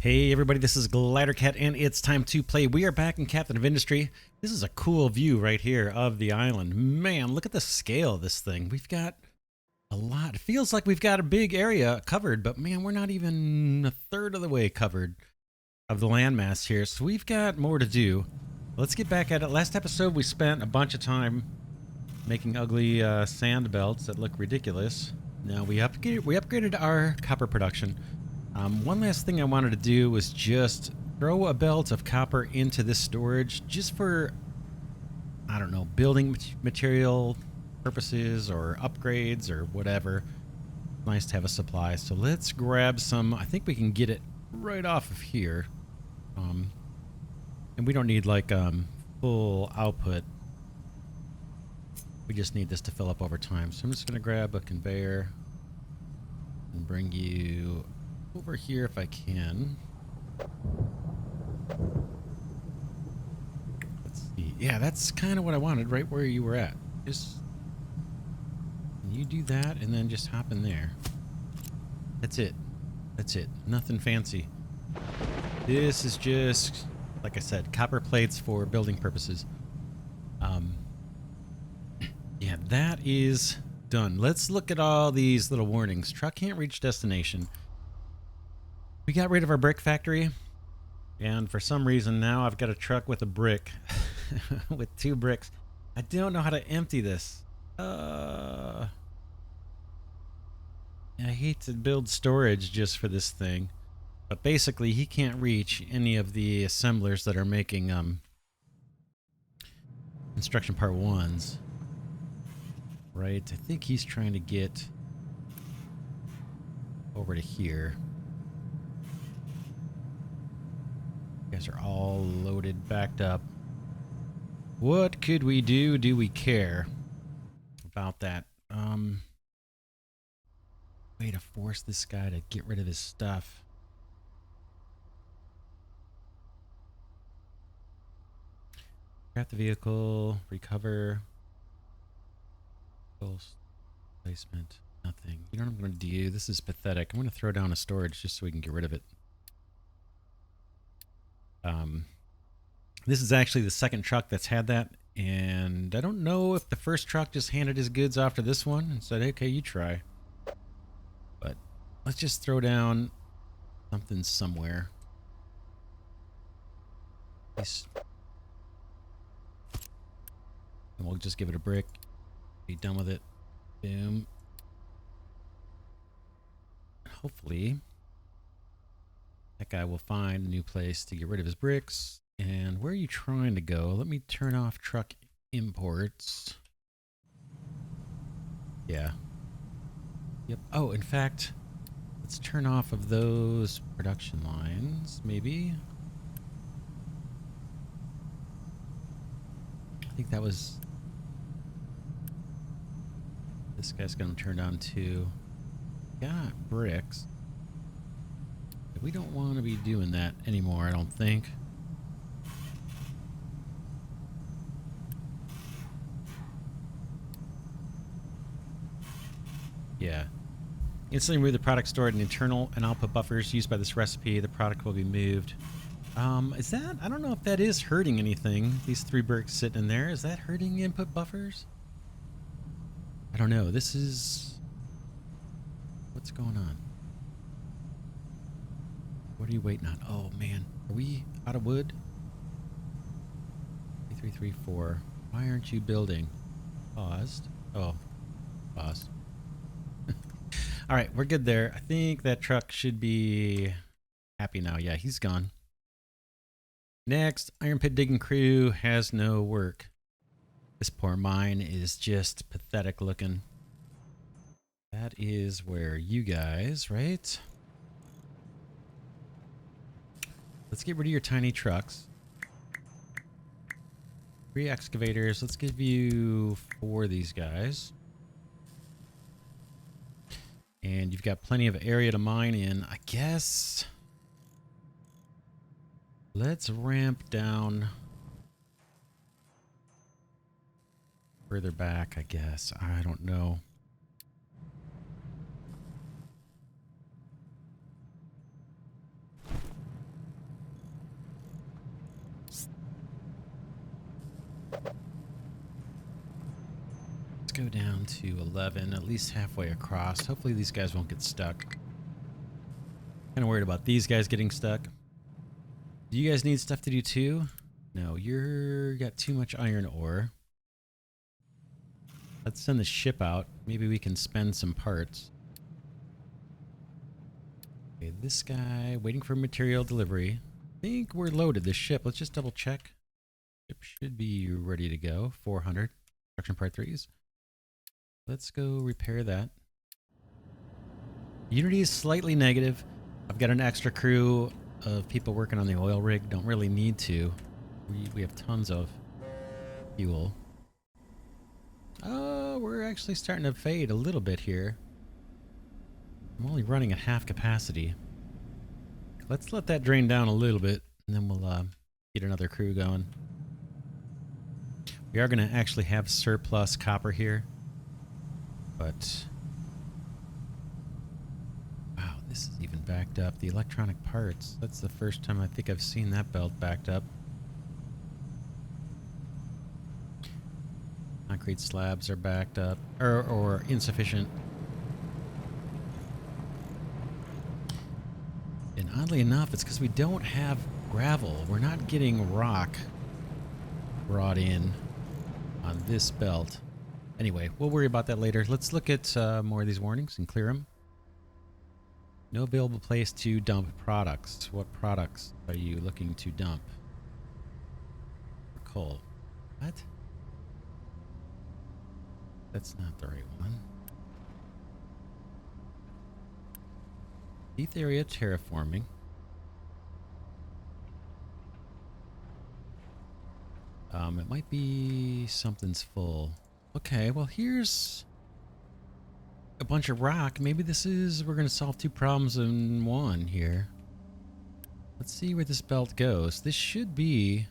Hey everybody, this is Glidercat and it's time to play. We are back in Captain of Industry. This is a cool view right here of the island. Man, look at the scale of this thing. We've got a lot. It feels like we've got a big area covered, but man, we're not even a third of the way covered of the landmass here. So we've got more to do. Let's get back at it. Last episode we spent a bunch of time making ugly sand belts that look ridiculous. Now we upgraded our copper production. One last thing I wanted to do was just throw a belt of copper into this storage just for, I don't know, building material purposes or upgrades or whatever. Nice to have a supply. So let's grab some. I think we can get it right off of here. And we don't need like full output. We just need this to fill up over time. So I'm just going to grab a conveyor and bring you over here if I can. Let's see. Yeah, that's kind of what I wanted, right where you were at. Just you do that and then just hop in there. That's it. That's it. Nothing fancy. This is just, like I said, copper plates for building purposes. Yeah, that is done. Let's look at all these little warnings. Truck can't reach destination. We got rid of our brick factory, and for some reason now I've got a truck with a brick, with 2 bricks. I don't know how to empty this. I hate to build storage just for this thing, but basically he can't reach any of the assemblers that are making construction part 1s. Right, I think he's trying to get over to here. You guys are all loaded, backed up. What could we do? Do we care about that? Way to force this guy to get rid of his stuff. Craft the vehicle, recover. Placement, nothing. You know what I'm going to do? This is pathetic. I'm going to throw down a storage just so we can get rid of it. This is actually the second truck that's had that, and I don't know if the first truck just handed his goods off to this one and said, okay, you try. But let's just throw down something somewhere. And we'll just give it a brick. Be done with it. Boom. Hopefully that guy will find a new place to get rid of his bricks. And where are you trying to go? Let me turn off truck imports. Yeah. Yep. Oh, in fact, let's turn off of those production lines, maybe. I think that was... This guy's going to turn on too. Got bricks. We don't want to be doing that anymore, I don't think. Yeah. Instantly remove the product stored in internal and output buffers used by this recipe. The product will be moved. Is that... I don't know if that is hurting anything. These 3 bricks sitting in there. Is that hurting input buffers? I don't know. This is... What's going on? What are you waiting on? Oh, man. Are we out of wood? 334. Why aren't you building? Paused. Oh. Pause. All right. We're good there. I think that truck should be happy now. Yeah, he's gone. Next, Iron Pit Digging Crew has no work. This poor mine is just pathetic looking. That is where you guys, right? Let's get rid of your tiny trucks. 3 excavators. Let's give you 4 of these guys. And you've got plenty of area to mine in. I guess let's ramp down further back, I guess. I don't know. go down to 11, at least halfway across. Hopefully these guys won't get stuck. Kind of worried about these guys getting stuck. Do you guys need stuff to do too? No, you're got too much iron ore. Let's send the ship out. Maybe we can spend some parts. Okay, this guy waiting for material delivery. I think we're loaded, this ship. Let's just double check. Ship should be ready to go. 400 construction part 3s. Let's go repair that. Unity is slightly negative. I've got an extra crew of people working on the oil rig. Don't really need to. We have tons of fuel. Oh, we're actually starting to fade a little bit here. I'm only running at half capacity. Let's let that drain down a little bit, and then we'll get another crew going. We are going to actually have surplus copper here, but wow, this is even backed up. The electronic parts, that's the first time I think I've seen that belt backed up. Concrete slabs are backed up, or insufficient. And oddly enough, it's because we don't have gravel. We're not getting rock brought in on this belt. Anyway, we'll worry about that later. Let's look at more of these warnings and clear them. No available place to dump products. What products are you looking to dump? Coal. What? That's not the right one. Heath area terraforming. It might be something's full. Okay, well here's a bunch of rock. Maybe this is, we're going to solve two problems in one here. Let's see where this belt goes. This should be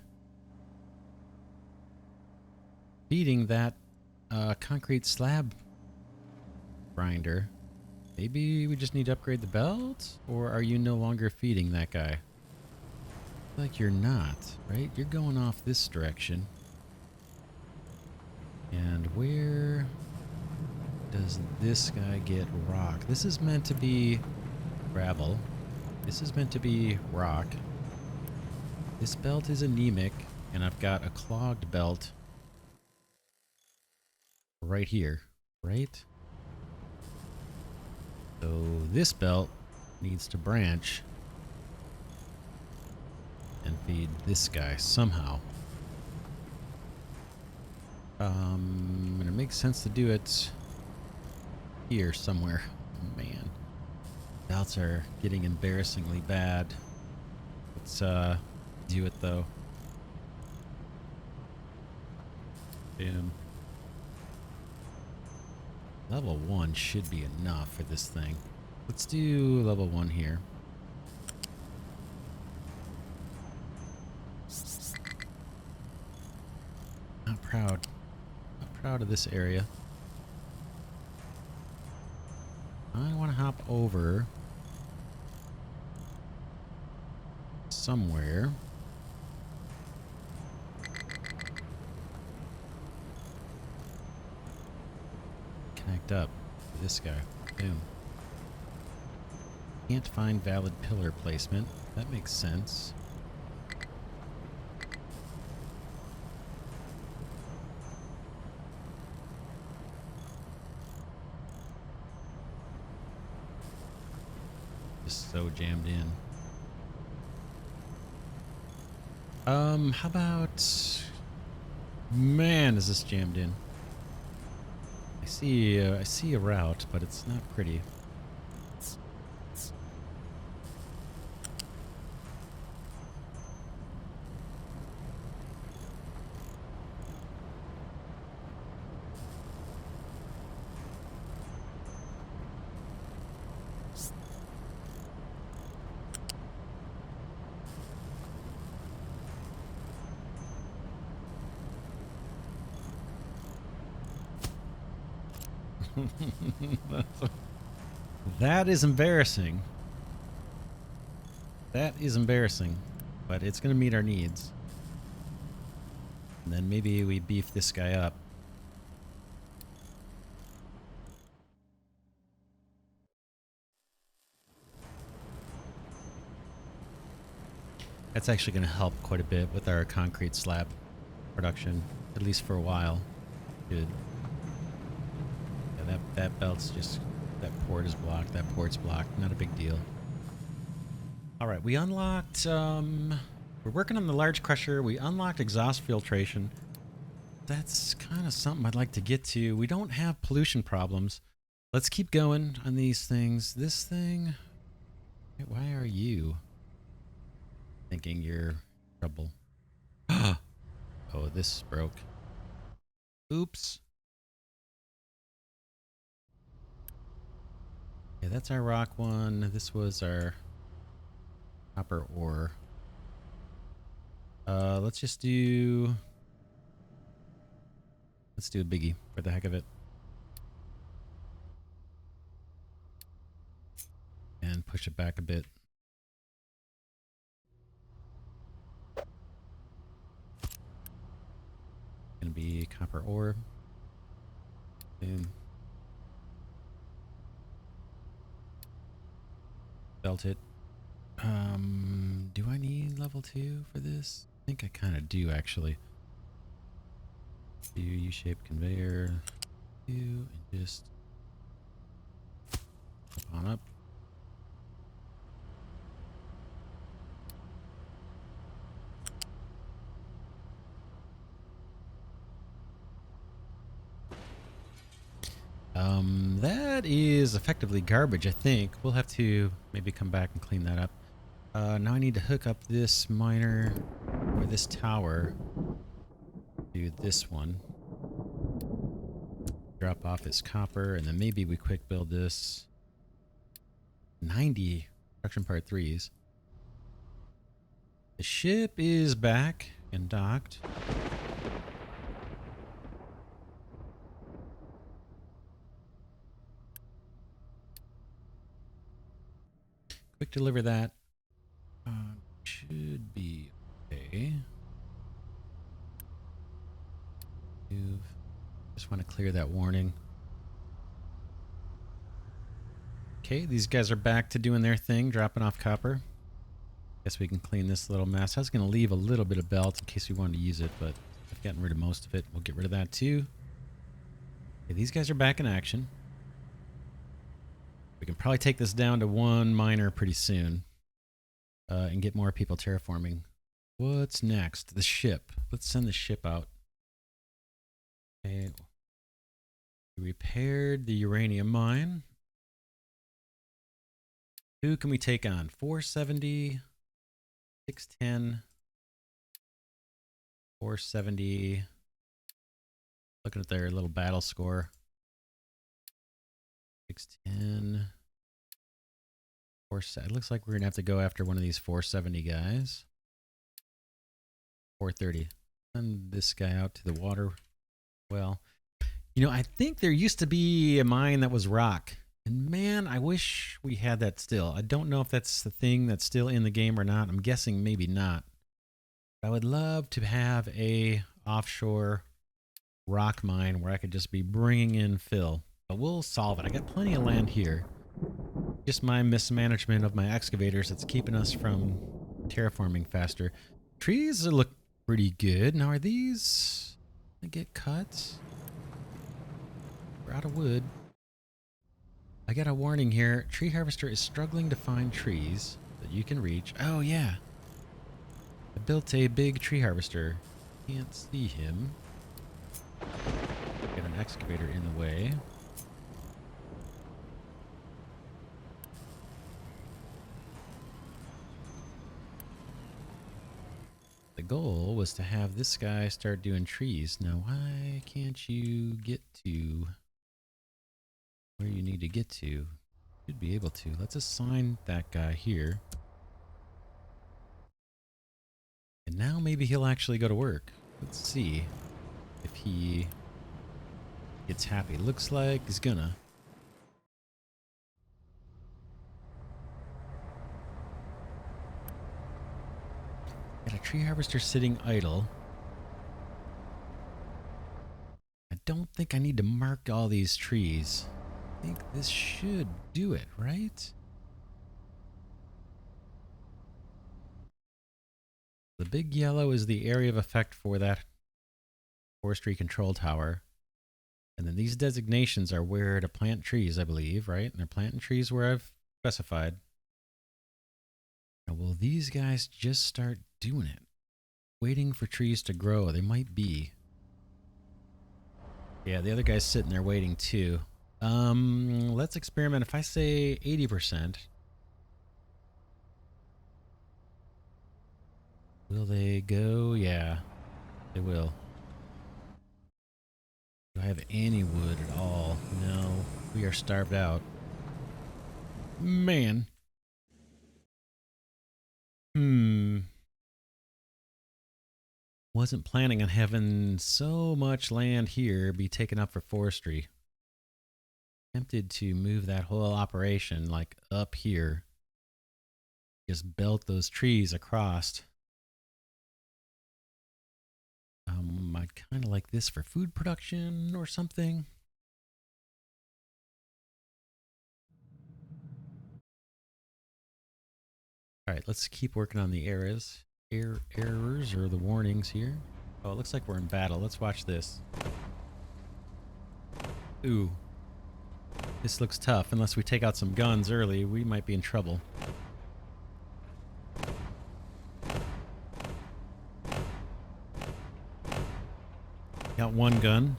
feeding that concrete slab grinder. Maybe we just need to upgrade the belt? Or are you no longer feeding that guy? Like you're not, right? You're going off this direction. And where does this guy get rock? This is meant to be gravel. This is meant to be rock. This belt is anemic, and I've got a clogged belt right here, right? So this belt needs to branch and feed this guy somehow. And it makes sense to do it here somewhere. Oh, man, belts are getting embarrassingly bad. Let's do it though. Boom. Level 1 should be enough for this thing. Let's do level 1 here. Not proud. Not proud of this area. I want to hop over somewhere. Connect up to this guy. Boom. Can't find valid pillar placement. That makes sense. Just so jammed in. How about... Man, is this jammed in. I see a route, but it's not pretty. That is embarrassing. That is embarrassing, but it's going to meet our needs. And then maybe we beef this guy up. That's actually going to help quite a bit with our concrete slab production, at least for a while. Good. Yeah, that belt's just, that port is blocked. That port's blocked. Not a big deal. All right, we unlocked, we're working on the large crusher. We unlocked exhaust filtration. That's kind of something I'd like to get to. We don't have pollution problems. Let's keep going on these things. This thing, why are you thinking you're trouble? Oh, this broke. Oops. Yeah, that's our rock one. This was our copper ore. Let's just do... Let's do a biggie for the heck of it. And push it back a bit. Gonna be copper ore. Boom. Belt it. Do I need level 2 for this? I think I kind of do, actually. Do U-shaped conveyor. And just on up. That is effectively garbage, I think. We'll have to maybe come back and clean that up. Now I need to hook up this miner, or this tower, to this one. Drop off this copper, and then maybe we quick build this. 90 production part 3s. The ship is back and docked. Quick deliver that. Should be okay. Just want to clear that warning. Okay, these guys are back to doing their thing, dropping off copper. Guess we can clean this little mess. I was going to leave a little bit of belt in case we wanted to use it, but I've gotten rid of most of it. We'll get rid of that too. Okay, these guys are back in action. We can probably take this down to 1 miner pretty soon. And get more people terraforming. What's next? The ship. Let's send the ship out. Okay. We repaired the uranium mine. Who can we take on? 470, 610, 470. Looking at their little battle score. 610. It looks like we're going to have to go after one of these 470 guys. 430. Send this guy out to the water. Well, you know, I think there used to be a mine that was rock. And man, I wish we had that still. I don't know if that's the thing that's still in the game or not. I'm guessing maybe not. I would love to have a offshore rock mine where I could just be bringing in fill. But we'll solve it. I got plenty of land here. Just my mismanagement of my excavators that's keeping us from terraforming faster. Trees look pretty good. Now, are these gonna get cut? We're out of wood. I got a warning here. Tree harvester is struggling to find trees that you can reach. Oh, yeah. I built a big tree harvester. Can't see him. Got an excavator in the way. The goal was to have this guy start doing trees. Now, why can't you get to where you need to get to? Should be able to. Let's assign that guy here. And now maybe he'll actually go to work. Let's see if he gets happy. Looks like he's gonna. Got a tree harvester sitting idle. I don't think I need to mark all these trees. I think this should do it, right? the big yellow is the area of effect for that forestry control tower. And then these designations are where to plant trees, I believe, right? And they're planting trees where I've specified. Now, will these guys just start doing it? Waiting for trees to grow. They might be. Yeah, the other guy's sitting there waiting too. Let's experiment. If I say 80%, will they go? Yeah, they will. Do I have any wood at all? No, we are starved out. Man. Wasn't planning on having so much land here be taken up for forestry. Tempted to move that whole operation like up here. Just belt those trees across. I'd kind of like this for food production or something. All right, let's keep working on the errors or the warnings here. Oh, it looks like we're in battle. Let's watch this. Ooh. This looks tough. Unless we take out some guns early, we might be in trouble. Got one gun.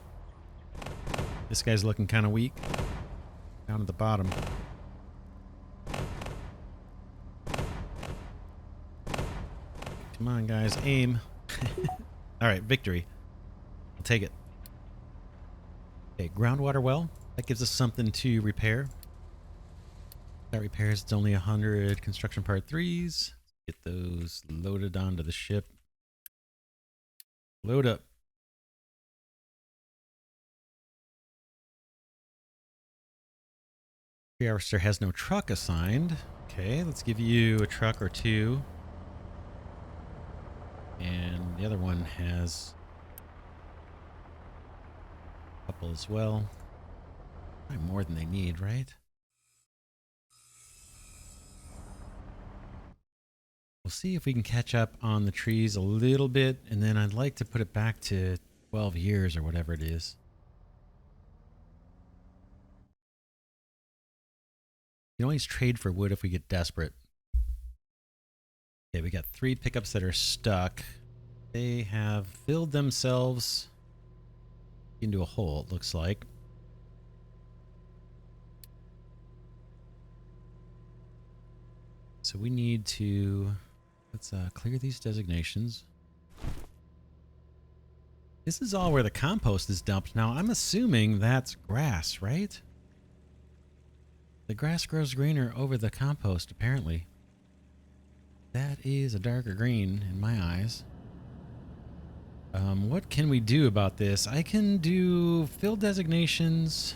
This guy's looking kind of weak. Down at the bottom. Come on, guys. Aim. All right, victory. I'll take it. Okay, groundwater well. That gives us something to repair. That repairs, it's only 100 construction part 3s. Get those loaded onto the ship. Load up. The harvester has no truck assigned. Okay, let's give you a truck or two. And the other one has a couple as well. Probably more than they need, right? We'll see if we can catch up on the trees a little bit, and then I'd like to put it back to 12 years or whatever it is. You can always trade for wood if we get desperate. Okay, we got 3 pickups that are stuck. They have filled themselves into a hole, it looks like. So we need to... Let's clear these designations. This is all where the compost is dumped. Now, I'm assuming that's grass, right? The grass grows greener over the compost, apparently. That is a darker green in my eyes. What can we do about this? I can do fill designations.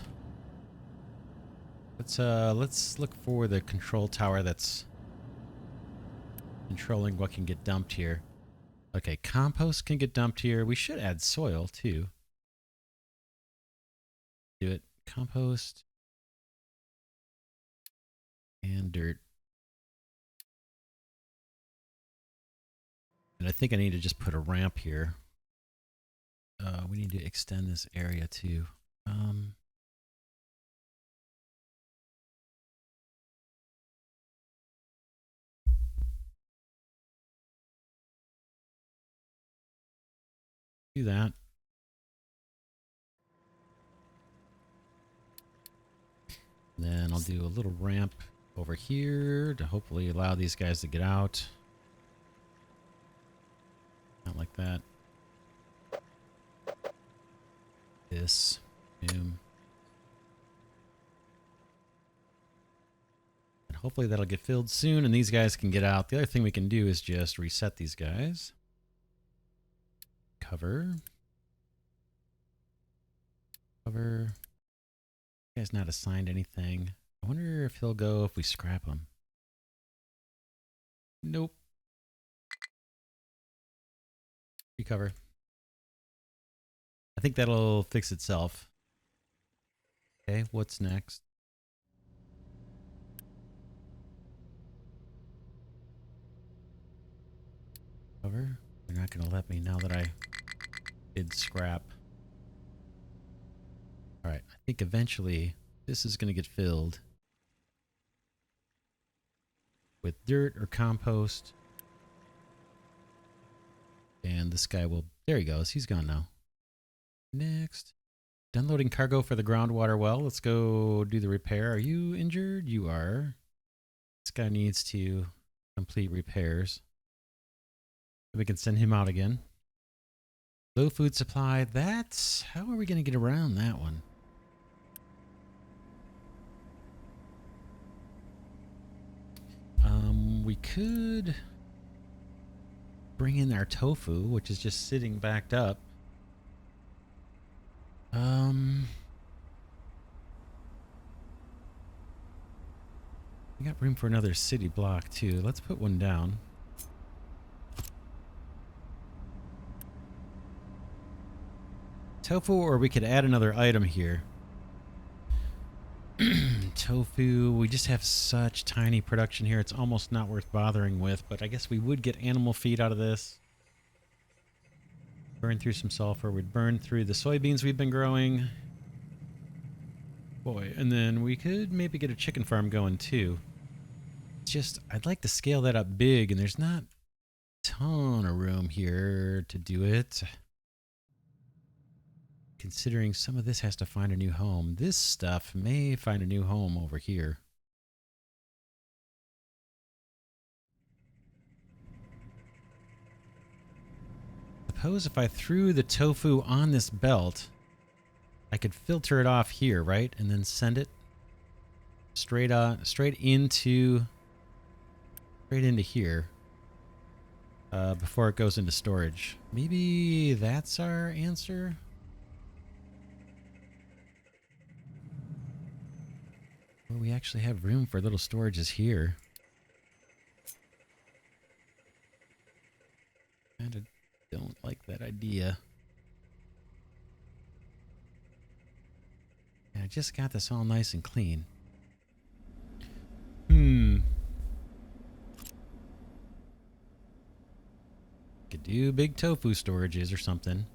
Let's look for the control tower that's controlling what can get dumped here. Okay, compost can get dumped here. We should add soil too. Do it. Compost and dirt. And I think I need to just put a ramp here. We need to extend this area too. Do that. And then I'll do a little ramp over here to hopefully allow these guys to get out. Not like that. This. Boom. And hopefully that'll get filled soon and these guys can get out. The other thing we can do is just reset these guys. Cover. Cover. This guy's not assigned anything. I wonder if he'll go if we scrap him. Nope. Recover. I think that'll fix itself. Okay, what's next? Cover. going to let me now that I did scrap. All right, I think eventually this is going to get filled with dirt or compost. And this guy will... There he goes. He's gone now. Next. Done loading cargo for the groundwater well. Let's go do the repair. Are you injured? You are. This guy needs to complete repairs. We can send him out again. Low food supply. That's... How are we going to get around that one? We could bring in our tofu, which is just sitting backed up. We got room for another city block too. Let's put one down. Tofu, or we could add another item here. Tofu, we just have such tiny production here. It's almost not worth bothering with, but I guess we would get animal feed out of this. Burn through some sulfur. We'd burn through the soybeans we've been growing. Boy, and then we could maybe get a chicken farm going too. It's just, I'd like to scale that up big, and there's not a ton of room here to do it. Considering some of this has to find a new home. This stuff may find a new home over here. Suppose if I threw the tofu on this belt, I could filter it off here, right? And then send it straight into here before it goes into storage. Maybe that's our answer. Well, we actually have room for little storages here. Kind of don't like that idea. And I just got this all nice and clean. Could do big tofu storages or something.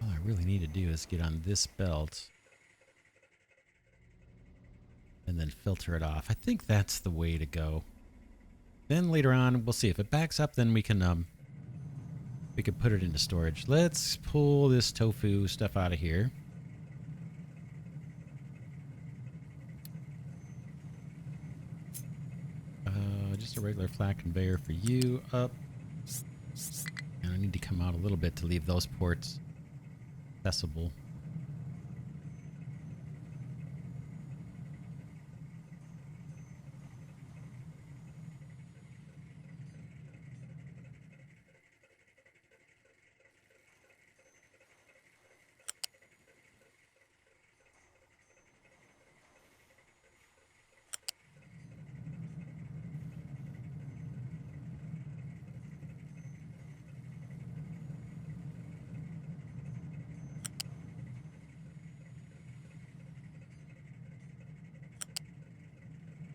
All I really need to do is get on this belt and then filter it off. I think that's the way to go. Then later on, we'll see if it backs up. Then we can put it into storage. Let's pull this tofu stuff out of here. Just a regular flat conveyor for you up. And I need to come out a little bit to leave those ports accessible.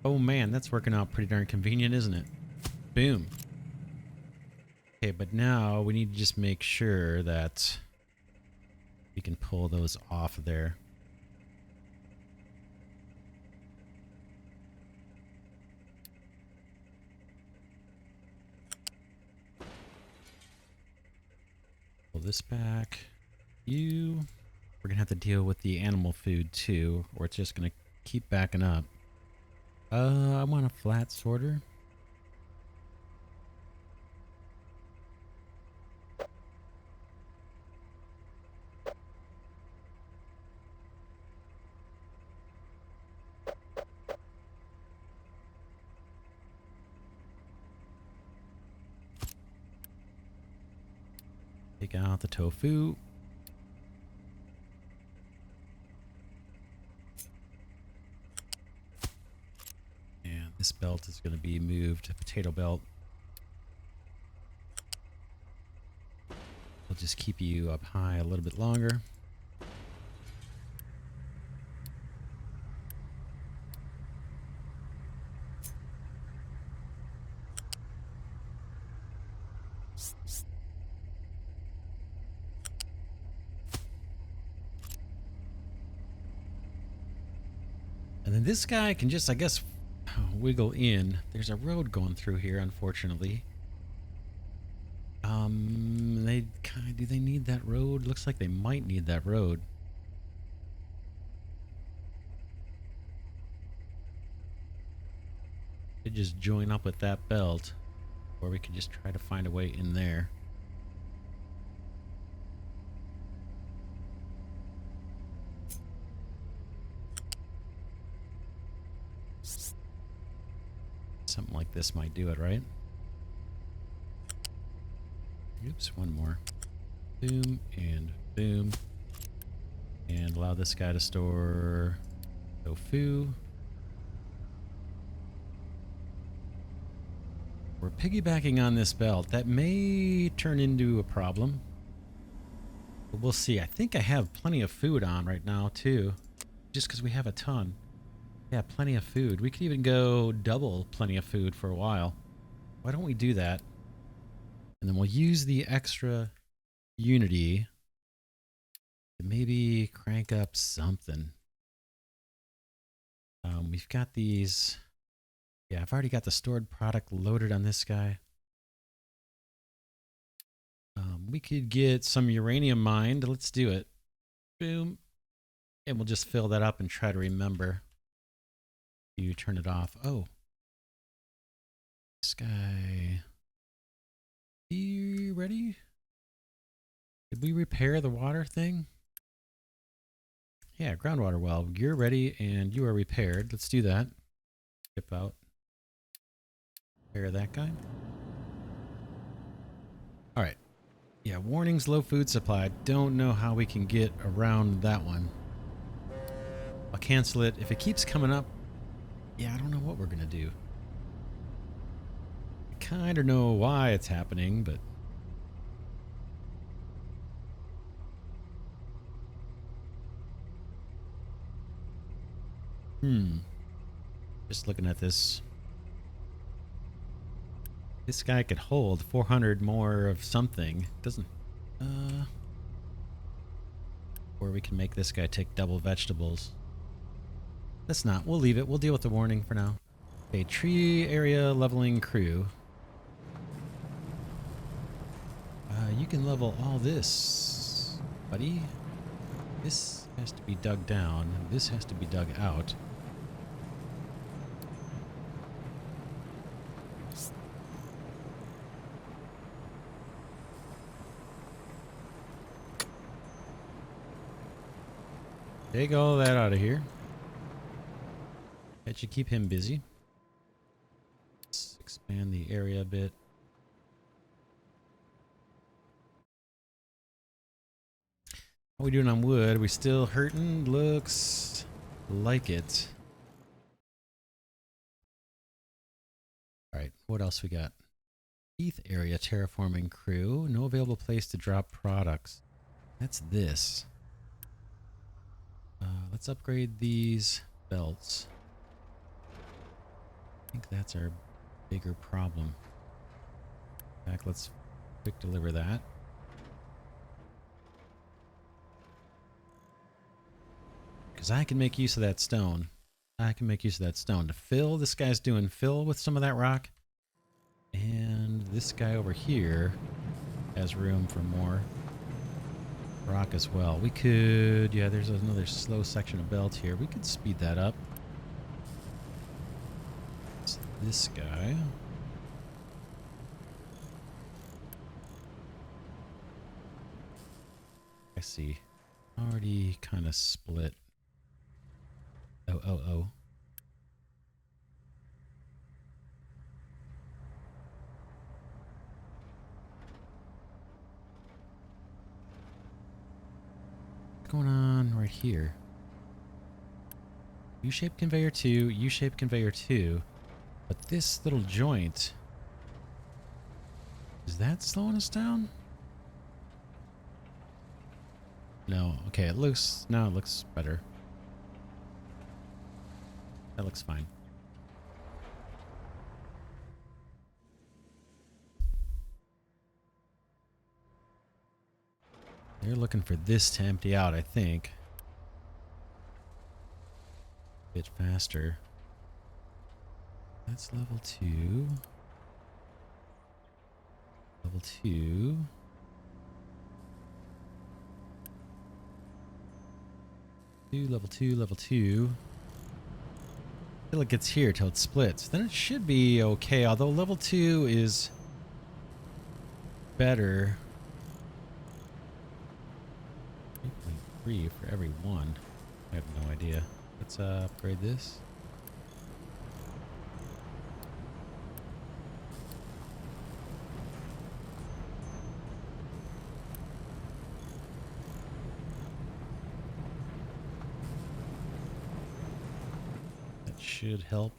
Oh man, that's working out pretty darn convenient, isn't it? Boom. Okay, but now we need to just make sure that we can pull those off of there. Pull this back. We're gonna have to deal with the animal food too, or it's just gonna keep backing up. I want a flat sorter. Take out the tofu. This belt is going to be moved to potato belt. We'll just keep you up high a little bit longer. And then this guy can just, I guess, wiggle in. There's a road going through here, unfortunately. Do they need that road? Looks like they might need that road. Could just join up with that belt, or we could just try to find a way in there. Something like this might do it, right? Oops, one more. Boom and boom. And allow this guy to store tofu. We're piggybacking on this belt. That may turn into a problem. But we'll see. I think I have plenty of food on right now, too. Just because we have a ton. Yeah, plenty of food. We could even go double plenty of food for a while. Why don't we do that? And then we'll use the extra unity to maybe crank up something. We've got these. Yeah, I've already got the stored product loaded on this guy. We could get some uranium mined. Let's do it. Boom. And we'll just fill that up and try to remember. You turn it off. Oh. This guy. Are you ready? Did we repair the water thing? Yeah, groundwater well. You're ready and you are repaired. Let's do that. Skip out. Repair that guy. Alright. Yeah, warnings, low food supply. Don't know how we can get around that one. I'll cancel it. If it keeps coming up, yeah, I don't know what we're going to do. I kind of know why it's happening, but... Just looking at this. This guy could hold 400 more of something. Doesn't... Or we can make this guy take double vegetables. Let's not. We'll leave it. We'll deal with the warning for now. Okay, tree area leveling crew. You can level all this, buddy. This has to be dug down. This has to be dug out. Take all that out of here. That should keep him busy. Let's expand the area a bit. How are we doing on wood? Are we still hurting? Looks like it. Alright, what else we got? Heath area terraforming crew. No available place to drop products. That's this. Let's upgrade these belts. I think that's our bigger problem. In fact, let's quick deliver that. Because I can make use of that stone. I can make use of that stone to fill. This guy's doing fill with some of that rock. And this guy over here has room for more rock as well. We could, yeah, there's another slow section of belt here. We could speed that up. It's this guy. I see. Already kind of split. Oh. What's going on right here? U-shaped conveyor 2, U-shaped conveyor 2. But this little joint, is that slowing us down? No, okay, it looks, now it looks better. That looks fine. They're looking for this to empty out, I think. A bit faster. That's level 2. Level 2. Level 2, level 2. Until it gets here, till it splits. Then it should be okay, although level 2 is better. 3.3 for every one. I have no idea. Let's upgrade this. That should help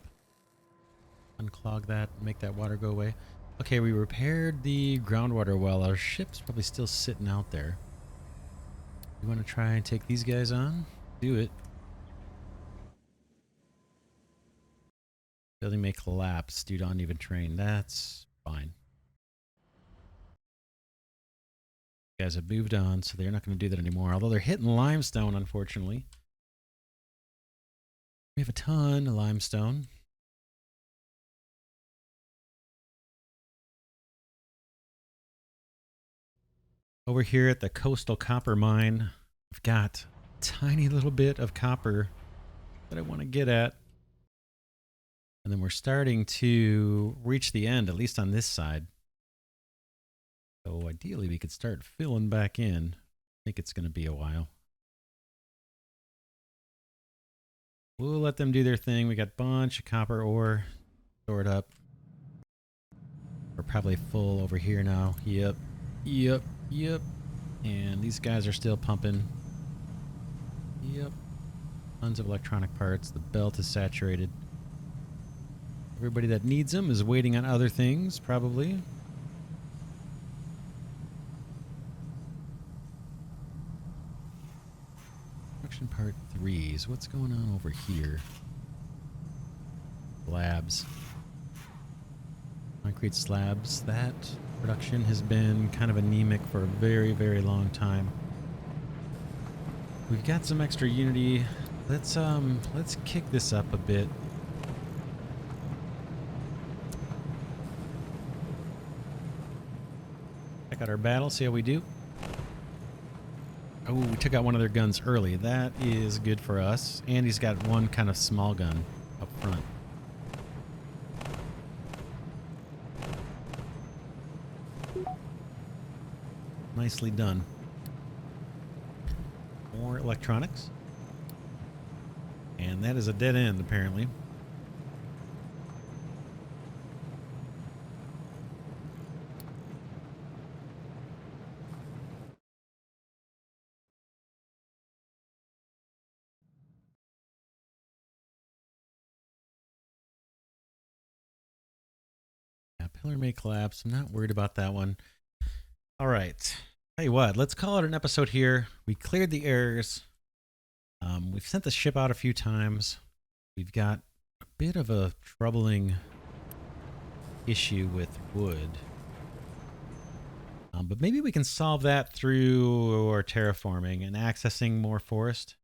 unclog that, make that water go away. Okay, we repaired the groundwater well. Our ship's probably still sitting out there. You want to try and take these guys on? Do it. Building may collapse due to uneven terrain. That's fine. You guys have moved on, so they're not going to do that anymore. Although they're hitting limestone, unfortunately. We have a ton of limestone. Over here at the coastal copper mine, I've got a tiny little bit of copper that I want to get at. And then we're starting to reach the end, at least on this side. So ideally we could start filling back in. I think it's going to be a while. We'll let them do their thing. We got a bunch of copper ore stored up. We're probably full over here now. Yep. Yep. Yep. And these guys are still pumping. Yep. Tons of electronic parts. The belt is saturated. Everybody that needs them is waiting on other things, probably. Production part 3s. What's going on over here? Slabs. Concrete slabs. That production has been kind of anemic for a very, very long time. We've got some extra unity. Let's kick this up a bit. Check out our battle, see how we do. Oh, we took out one of their guns early. That is good for us. And he's got one kind of small gun up front. Nicely done. More electronics. And that is a dead end, apparently. Yeah, pillar may collapse. I'm not worried about that one. All right. Tell you what, let's call it an episode here. We cleared the errors. We've sent the ship out a few times. We've got a bit of a troubling issue with wood. But maybe we can solve that through our terraforming and accessing more forest,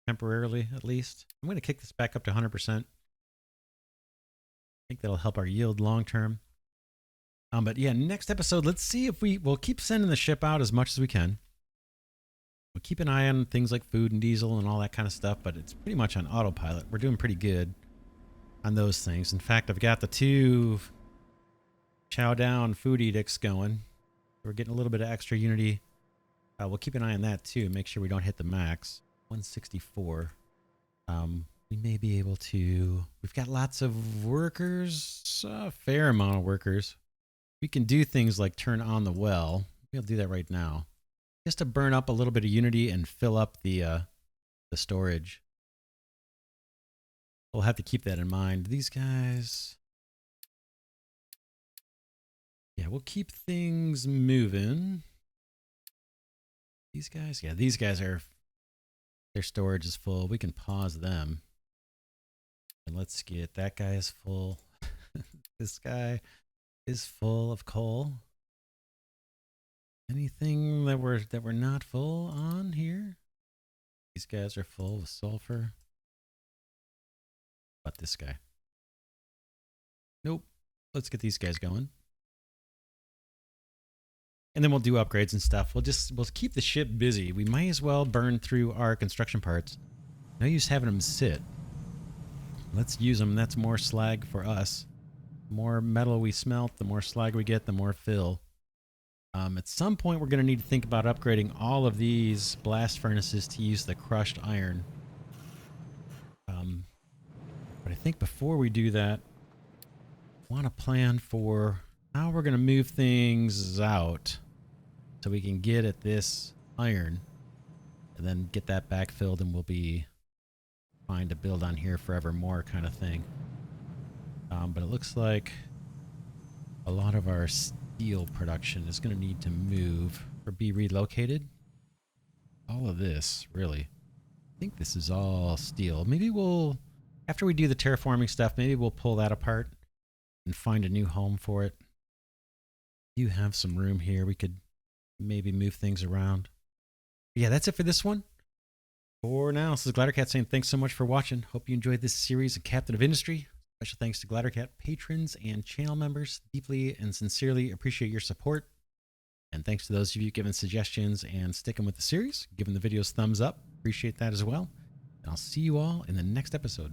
temporarily at least. I'm going to kick this back up to 100%. I think that'll help our yield long term. But yeah, next episode, let's see if we'll keep sending the ship out as much as we can. We'll keep an eye on things like food and diesel and all that kind of stuff, but it's pretty much on autopilot. We're doing pretty good on those things. In fact, I've got the 2 chow down food edicts going. We're getting a little bit of extra unity. We'll keep an eye on that too. Make sure we don't hit the max. 164. We may be able to... We've got lots of workers. A fair amount of workers. We can do things like turn on the well. We'll do that right now. Just to burn up a little bit of unity and fill up the storage. We'll have to keep that in mind. These guys... Yeah, we'll keep things moving. These guys, yeah, these guys are, their storage is full. We can pause them. And let's get, that guy is full. This guy is full of coal. Anything that we're not full on here? These guys are full of sulfur. But this guy. Nope. Let's get these guys going. And then we'll do upgrades and stuff. We'll keep the ship busy. We might as well burn through our construction parts. No use having them sit. Let's use them. That's more slag for us. The more metal we smelt, the more slag we get, the more fill. At some point, we're going to need to think about upgrading all of these blast furnaces to use the crushed iron. But I think before we do that, I want to plan for how we're going to move things out so we can get at this iron and then get that backfilled, and we'll be fine to build on here forevermore kind of thing. But it looks like a lot of our steel production is going to need to move or be relocated. All of this, really. I think this is all steel. Maybe we'll, after we do the terraforming stuff, maybe we'll pull that apart and find a new home for it. You have some room here. We could maybe move things around. But yeah, that's it for this one. For now, this is Glidercat saying thanks so much for watching. Hope you enjoyed this series of Captain of Industry. Special thanks to Glidercat patrons and channel members. Deeply and sincerely appreciate your support. And thanks to those of you giving suggestions and sticking with the series, giving the videos thumbs up. Appreciate that as well. And I'll see you all in the next episode.